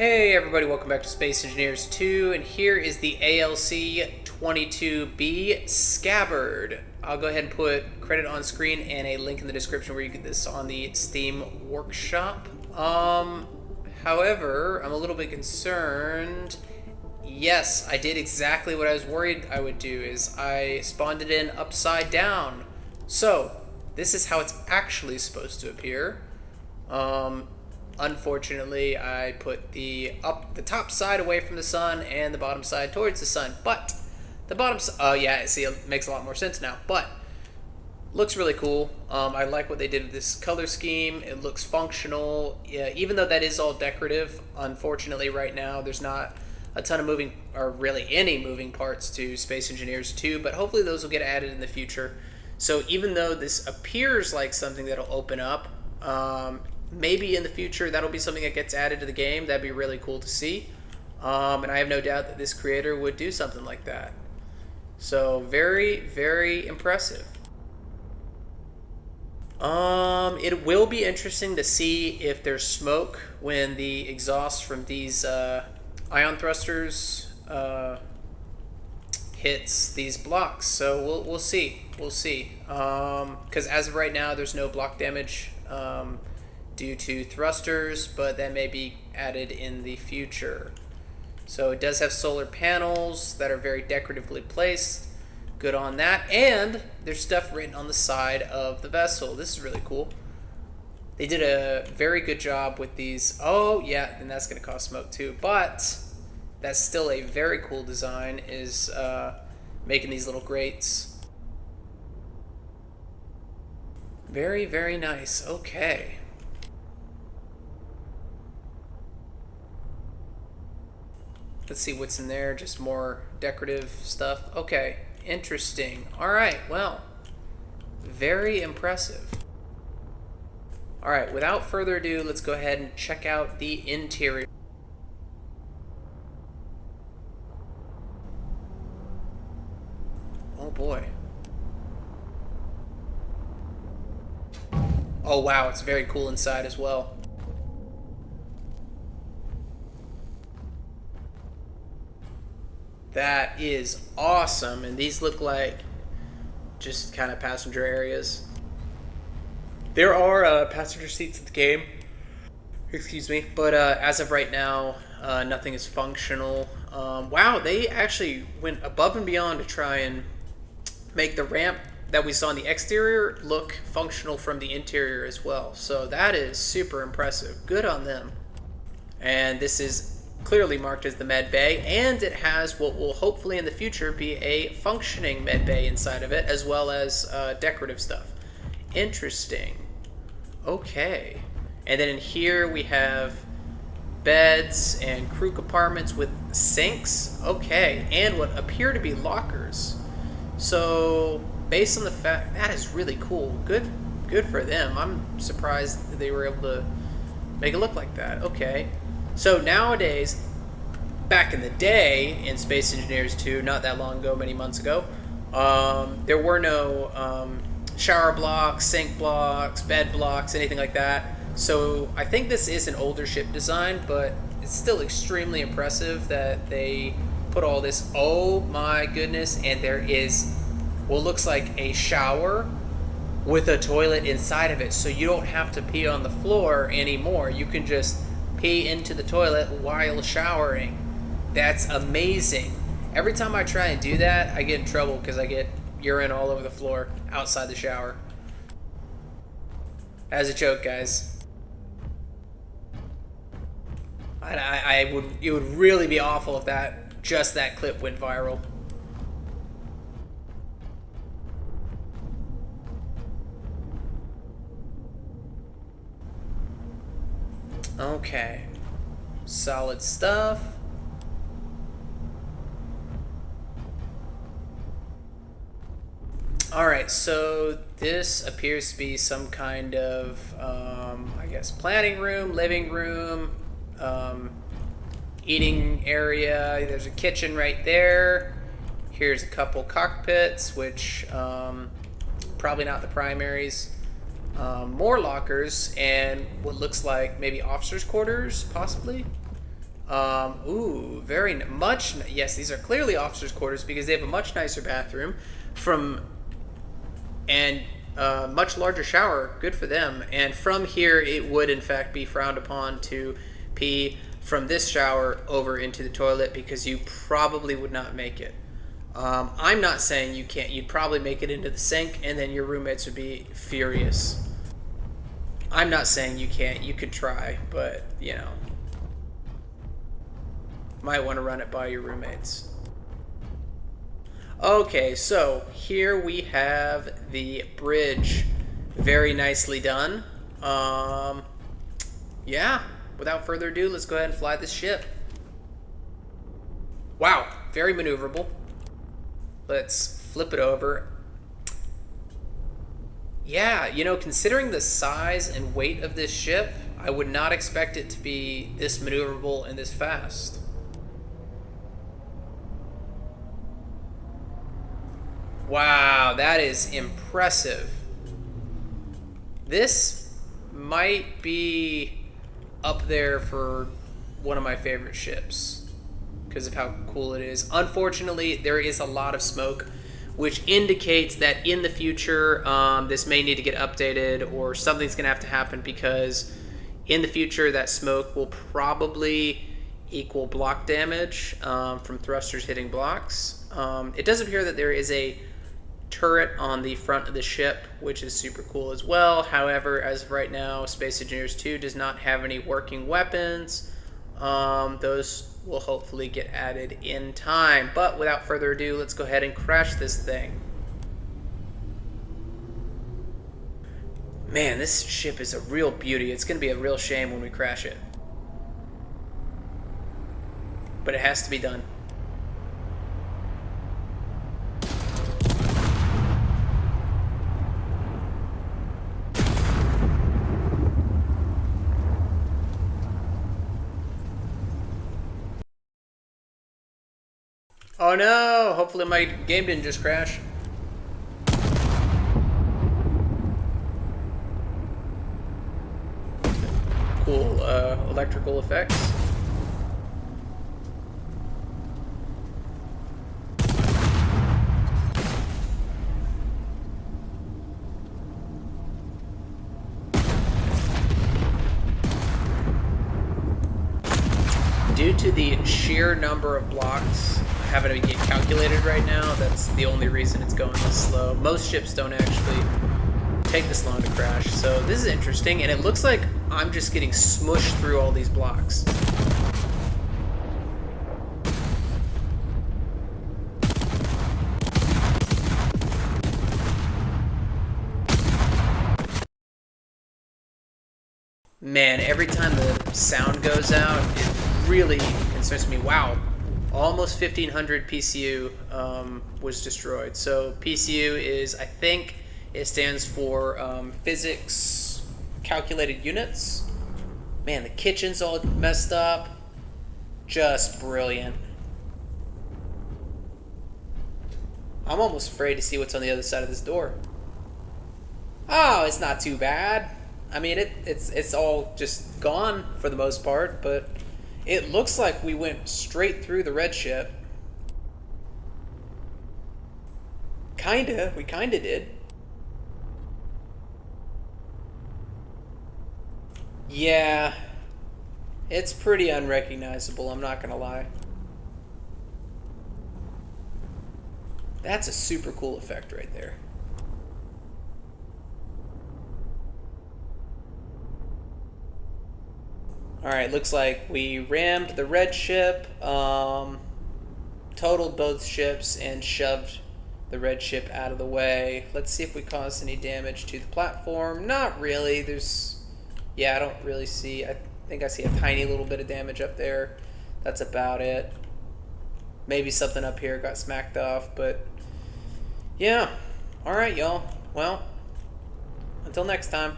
Hey everybody, welcome back to Space Engineers 2, and here is the ALC-22B SCABBARD. I'll go ahead and put credit on screen and a link in the description where you get this on the Steam Workshop. However, I'm a little bit concerned. Yes, I did exactly what I was worried I would do, is I spawned it in upside down. So, this is how it's actually supposed to appear. Unfortunately, I put the top side away from the sun and the bottom side towards the sun. But the bottom side, oh yeah, see, it makes a lot more sense now. But looks really cool. I like what they did with this color scheme. It looks functional. Yeah, even though that is all decorative, unfortunately, right now there's not a ton of moving, or really any moving parts to Space Engineers 2. But hopefully those will get added in the future. So even though this appears like something that'll open up, maybe in the future that'll be something that gets added to the game. That'd be really cool to see. And I have no doubt that this creator would do something like that. So very, very impressive. It will be interesting to see if there's smoke when the exhaust from these ion thrusters hits these blocks. So we'll see. We'll see. Because as of right now, there's no block damage due to thrusters, but that may be added in the future. So it does have solar panels that are very decoratively placed. Good on that. And there's stuff written on the side of the vessel. This is really cool. They did a very good job with these. Oh yeah, and that's going to cause smoke too. But that's still a very cool design, is making these little grates. Very, very nice. Okay. Let's see what's in there. Just more decorative stuff. Okay, interesting. All right, well, very impressive. All right, without further ado, let's go ahead and check out the interior. Oh boy. Oh wow, it's very cool inside as well. That is awesome, and these look like just kind of passenger areas. There are passenger seats in the game, excuse me, but as of right now, nothing is functional. Wow, they actually went above and beyond to try and make the ramp that we saw in the exterior look functional from the interior as well. So that is super impressive. Good on them. And this is clearly marked as the med bay, and it has what will hopefully in the future be a functioning med bay inside of it, as well as decorative stuff. Interesting. Okay. And then in here we have beds and crew compartments with sinks. Okay. And what appear to be lockers. So based on the fact, that is really cool. Good for them. I'm surprised that they were able to make it look like that. Okay. So nowadays, back in the day in Space Engineers 2, not that long ago, many months ago, there were no shower blocks, sink blocks, bed blocks, anything like that. So I think this is an older ship design, but it's still extremely impressive that they put all this. Oh my goodness, and there is what looks like a shower with a toilet inside of it, so you don't have to pee on the floor anymore. You can just pee into the toilet while showering. That's amazing. Every time I try and do that, I get in trouble because I get urine all over the floor outside the shower. As a joke, guys. It would really be awful if that clip went viral. Okay, solid stuff. Alright, so this appears to be some kind of, I guess, planning room, living room, eating area. There's a kitchen right there. Here's a couple cockpits, which probably not the primaries. More lockers and what looks like maybe officers' quarters, possibly. Ooh, very much. Yes, these are clearly officers' quarters because they have a much nicer bathroom, from and much larger shower. Good for them. And from here, it would in fact be frowned upon to pee from this shower over into the toilet because you probably would not make it. I'm not saying you can't. You'd probably make it into the sink, and then your roommates would be furious. I'm not saying you can't. You could try, but you know, might want to run it by your roommates. Okay, so here we have the bridge. Very nicely done. Yeah, without further ado, let's go ahead and fly this ship. Wow, very maneuverable. Let's flip it over. Yeah, you know, considering the size and weight of this ship, I would not expect it to be this maneuverable and this fast. Wow, that is impressive. This might be up there for one of my favorite ships because of how cool it is. Unfortunately, there is a lot of smoke, which indicates that in the future, this may need to get updated or something's going to have to happen because in the future, that smoke will probably equal block damage from thrusters hitting blocks. It does appear that there is a turret on the front of the ship, which is super cool as well. However, as of right now, Space Engineers 2 does not have any working weapons. Those will hopefully get added in time. But without further ado, let's go ahead and crash this thing. Man, this ship is a real beauty. It's going to be a real shame when we crash it. But it has to be done. Oh no! Hopefully my game didn't just crash. Cool electrical effects. Due to the sheer number of blocks having to get calculated right now, that's the only reason it's going this slow. Most ships don't actually take this long to crash, so this is interesting, and it looks like I'm just getting smushed through all these blocks. Man, every time the sound goes out, it really concerns me. Wow, almost 1500 PCU was destroyed. So PCU is, I think, it stands for physics calculated units. Man, the kitchen's all messed up. Just brilliant. I'm almost afraid to see what's on the other side of this door. Oh, it's not too bad. I mean, it's all just gone for the most part, but it looks like we went straight through the red ship. We kinda did. Yeah, it's pretty unrecognizable, I'm not gonna lie. That's a super cool effect right there. Alright, looks like we rammed the red ship, totaled both ships, and shoved the red ship out of the way. Let's see if we caused any damage to the platform. Not really. Yeah, I don't really see. I think I see a tiny little bit of damage up there. That's about it. Maybe something up here got smacked off, but yeah. Alright, y'all. Well, until next time.